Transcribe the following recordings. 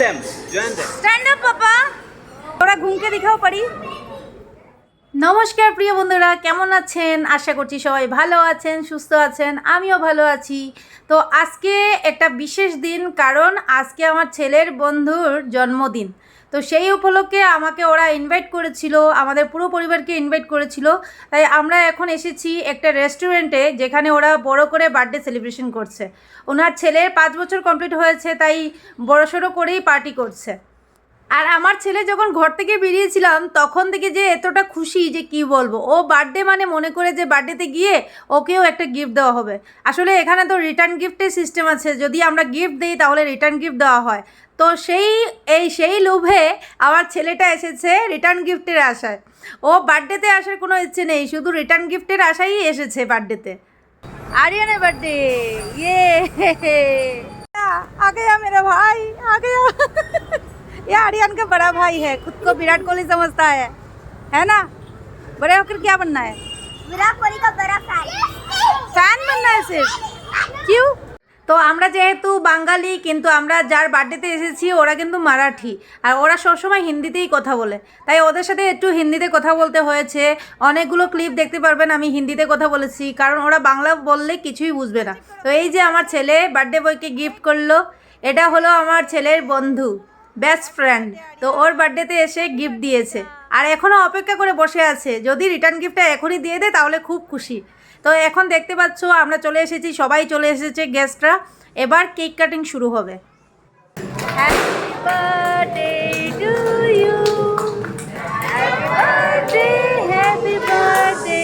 Stand up পাপা, তোরা ঘুমকে দেখাও পারি। নমস্কার প্রিয় বন্ধুরা, কেমন আছেন? আশা করছি সবাই ভালো আছেন, সুস্থ আছেন, আমিও ভালো আছি। তো আজকে একটা বিশেষ দিন, কারণ আজকে আমার ছেলের বন্ধুর জন্মদিন। তো সেই উপলক্ষে আমাকে ওরা ইনভাইট করেছিল, আমাদের পুরো পরিবারকে ইনভাইট করেছিল। তাই আমরা এখন এসেছি একটা রেস্টুরেন্টে, যেখানে ওরা বড় করে বার্থডে সেলিব্রেশন করছে। ওনার ছেলের 5 বছর কমপ্লিট হয়েছে, তাই বড়সড় করেই পার্টি করছে। আর আমার ছেলে যখন ঘর থেকে বেরিয়েছিলাম, তখন থেকে যে এতটা খুশি যে কি বলবো। ও বার্থডে মানে মনে করে যে বার্থডেতে গিয়ে ওকেও একটা গিফট দেওয়া হবে। আসলে এখানে তো রিটার্ন গিফটের সিস্টেম আছে, যদি আমরা গিফট দিই তাহলে রিটার্ন গিফট দেওয়া হয়। তো সেই লোভে আমার ছেলেটা এসেছে রিটার্ন গিফটের আশায়। ও বার্থডেতে আসার কোনো ইচ্ছে নেই, শুধু রিটার্ন গিফটের আশাই এসেছে বার্থডেতে। आर्यन बर्थडे, ये आ गया मेरा भाई, आ गया। ये आर्यन का बड़ा भाई है, खुद को विराट कोहली समझता है ना? बड़े होकर क्या बनना है? विराट कोहली का बड़ा फैन बनना है सिर्फ। क्यों? তো আমরা যেহেতু বাঙালি, কিন্তু আমরা যার বার্থডেতে এসেছি ওরা কিন্তু মারাঠি, আর ওরা সবসময় হিন্দিতেই কথা বলে, তাই ওদের সাথে একটু হিন্দিতে কথা বলতে হয়েছে। অনেকগুলো ক্লিপ দেখতে পারবেন আমি হিন্দিতে কথা বলেছি, কারণ ওরা বাংলা বললে কিছুই বুঝবে না। তো এই যে আমার ছেলে বার্থডে বয়কে গিফট করলো, এটা হলো আমার ছেলের বন্ধু, বেস্ট ফ্রেন্ড। তো ওর বার্থডেতে এসে গিফট দিয়েছে, আর এখনও অপেক্ষা করে বসে আছে, যদি রিটার্ন গিফটটা এখনই দিয়ে দেয় তাহলে খুব খুশি। তো এখন দেখতে পাচ্ছ আমরা চলে এসেছি, সবাই চলে এসেছে গেস্টরা। এবার কেক কাটিং শুরু হবে। Happy birthday to you, happy birthday, happy birthday.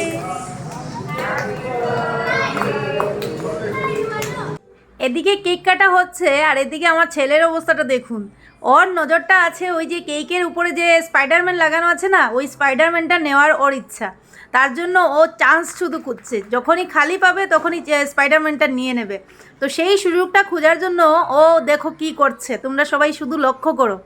এদিকে কেক কাটা হচ্ছে, আর এদিকে আমার ছেলের অবস্থাটা দেখুন। ওর নজরটা আছে ওই যে কেকের উপরে যে স্পাইডারম্যান লাগানো আছে না, ওই স্পাইডারম্যানটা নেওয়ার ওর ইচ্ছা। তার জন্য ও চান্স শুধু খুঁজছে, যখনই খালি পাবে তখনই স্পাইডারম্যানটা নিয়ে নেবে। তো সেই সুযোগটা খোঁজার জন্য ও দেখো কি করছে, তোমরা সবাই শুধু লক্ষ্য করো।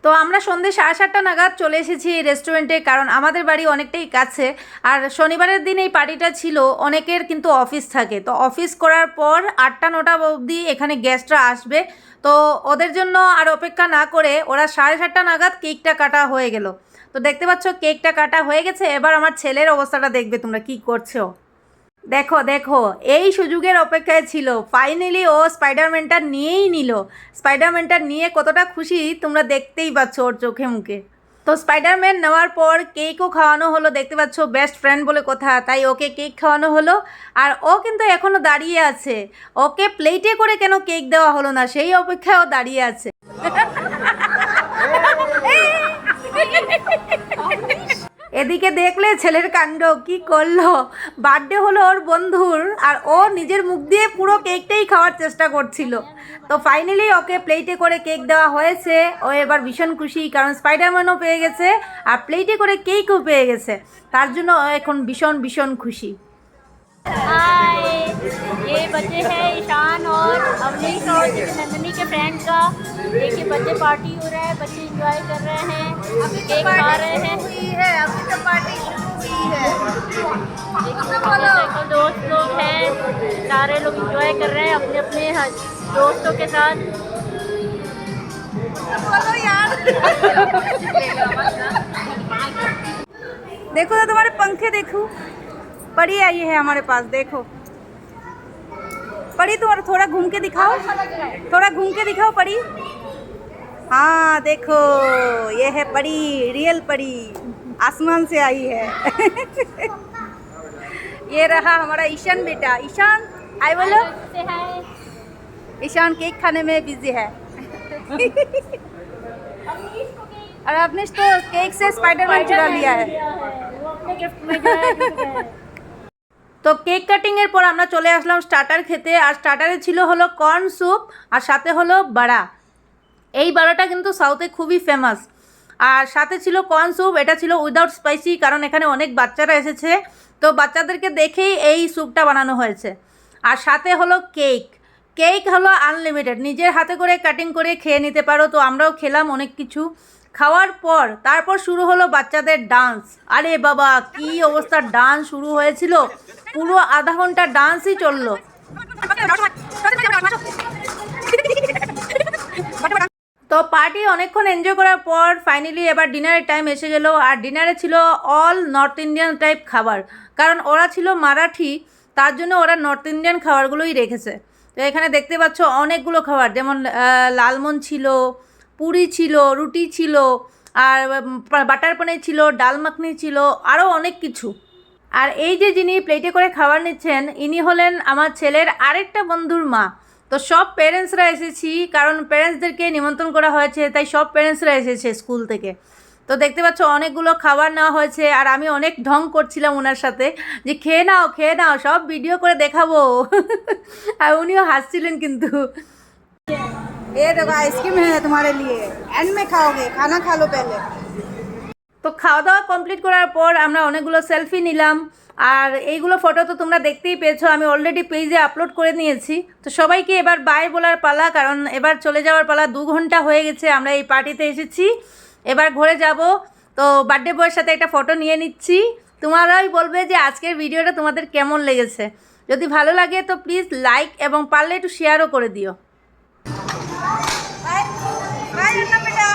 তো আমরা সন্ধ্যে 7:30 নাগাদ চলে এসেছি এই রেস্টুরেন্টে, কারণ আমাদের বাড়ি অনেকটাই কাছে। আর শনিবারের দিন এই পার্টিটা ছিল, অনেকের কিন্তু অফিস থাকে, তো অফিস করার পর 8টা-9টা অবধি এখানে গেস্টরা আসবে। তো ওদের জন্য আর অপেক্ষা না করে ওরা 7:30 নাগাদ কেকটা কাটা হয়ে গেল। তো দেখতে পাচ্ছ কেকটা কাটা হয়ে গেছে। এবার আমার ছেলের অবস্থাটা দেখবে তোমরা কি করছো। দেখো দেখো, এই সুযোগের অপেক্ষায় ছিল, ফাইনালি ও স্পাইডারম্যানটা নিয়েই নিল। স্পাইডারম্যানটা নিয়ে কতটা খুশি তোমরা দেখতেই পাচ্ছ ওর চোখে মুখে। তো স্পাইডারম্যান নেওয়ার পর কেকও খাওয়ানো হলো, দেখতে পাচ্ছ বেস্ট ফ্রেন্ড বলে কথা, তাই ওকে কেক খাওয়ানো হলো। আর ও কিন্তু এখনও দাঁড়িয়ে আছে, ওকে প্লেটে করে কেন কেক দেওয়া হলো না সেই অপেক্ষায় ও দাঁড়িয়ে আছে। এদিকে দেখলে ছেলের কাণ্ড কি করলো। বার্থডে হলো ওর বন্ধুর, আর ও নিজের মুখ দিয়ে পুরো কেকটাই খাওয়ার চেষ্টা করছিল। তো ফাইনালি ওকে প্লেটে করে কেক দেওয়া হয়েছে। ও এবার ভীষণ খুশি, কারণ স্পাইডারম্যানও পেয়ে গেছে আর প্লেটে করে কেকও পেয়ে গেছে। তার জন্য ও এখন ভীষণ ভীষণ খুশি। हाय, ये बच्चे हैं ईशान और अवनीश और नंदनी के फ्रेंड का। देखिए बच्चे पार्टी हो रहा है, बच्चे एंजॉय कर रहे हैं, केक खा रहे हैं। अभी तो पार्टी शुरू हुई है। देखो दोस्त लोग हैं, सारे लोग एंजॉय कर रहे हैं अपने अपने दोस्तों के साथ। बोलो यार। देखो तो तुम्हारे पंखे देखो, परी आई है हमारे पास। देखो परी, तुम्हारा थोड़ा घूम के दिखाओ, थोड़ा घूम के दिखाओ परी। हाँ देखो, ये है परी, रियल परी, आसमान से आई है। ये रहा हमारा ईशान बेटा। ईशान आई बोलो। ईशान केक खाने में बिजी है। और आपने तो केक से स्पाइडरमैन चुरा लिया है। তো কেক কাটিংয়ের পর আমরা চলে আসলাম স্টার্টার খেতে। আর স্টার্টারে ছিল হলো কর্ন স্যুপ, আর সাথে হলো বাড়া। এই বাড়াটা কিন্তু সাউথে খুবই ফেমাস। আর সাথে ছিল কর্ন স্যুপ, এটা ছিল উইদাউট স্পাইসি, কারণ এখানে অনেক বাচ্চারা এসেছে, তো বাচ্চাদেরকে দেখেই এই স্যুপটা বানানো হয়েছে। আর সাথে হলো কেক। কেক হলো আনলিমিটেড, নিজের হাতে করে কাটিং করে খেয়ে নিতে পারো। তো আমরাও খেলাম অনেক কিছু। খাওয়ার পর তারপর শুরু হলো বাচ্চাদের ডান্স। আরে বাবা কি অবস্থা, ডান্স শুরু হয়েছিল, পুরো আধা ঘন্টা ডান্সই চললো। তো পার্ট পার্টি অনেকক্ষণ এনজয় করার পর ফাইনালি এবার ডিনারের টাইম এসে গেল। আর ডিনারে ছিল অল নর্থ ইন্ডিয়ান টাইপ খাবার, কারণ ওরা ছিল মারাঠি, তার জন্য ওরা নর্থ ইন্ডিয়ান খাবারগুলোই রেখেছে। তো এখানে দেখতে পাচ্ছ অনেকগুলো খাবার, যেমন লালমোহন ছিল, পুরি ছিল, রুটি ছিল, আর বাটার পনির ছিল, ডাল মাখনি ছিল, আরও অনেক কিছু। আর এই যে যিনি প্লেটে করে খাবার নিচ্ছেন, ইনি হলেন আমার ছেলের আরেকটা বন্ধুর মা। তো সব প্যারেন্টসরা এসেছি, কারণ প্যারেন্টসদেরকে নিমন্ত্রণ করা হয়েছে, তাই সব প্যারেন্টসরা এসেছে স্কুল থেকে। তো দেখতে পাচ্ছ অনেকগুলো খাবার নেওয়া হয়েছে, আর আমি অনেক ঢং করছিলাম ওনার সাথে যে খেয়ে নাও সব ভিডিও করে দেখাবো। আর উনিও হাসছিলেন কিন্তু। ये देखो आइसक्रीम है तुम्हारे लिए, एंड में खाओगे, खाना खा लो पहले। তো খাওয়া দাওয়া কমপ্লিট করার পর আমরা অনেকগুলো সেলফি নিলাম, আর এইগুলো ফটো তো তোমরা দেখতেই পেয়েছো, আমি অলরেডি পেজে আপলোড করে নিয়েছি। তো সবাইকে এবার বাই বলার পালা, কারণ এবার চলে যাওয়ার পালা। 2 ঘন্টা হয়ে গেছে আমরা এই পার্টিতে এসেছি, এবার ঘরে যাব। তো বার্থডে বয়ের সাথে একটা ফটো নিয়ে নিচ্ছি। তোমরাই বলবে যে আজকের ভিডিওটা তোমাদের কেমন লেগেছে। যদি ভালো লাগে তো প্লিজ লাইক এবং পারলে একটু শেয়ারও করে দিও। बाय बाय अन्ना बेटा।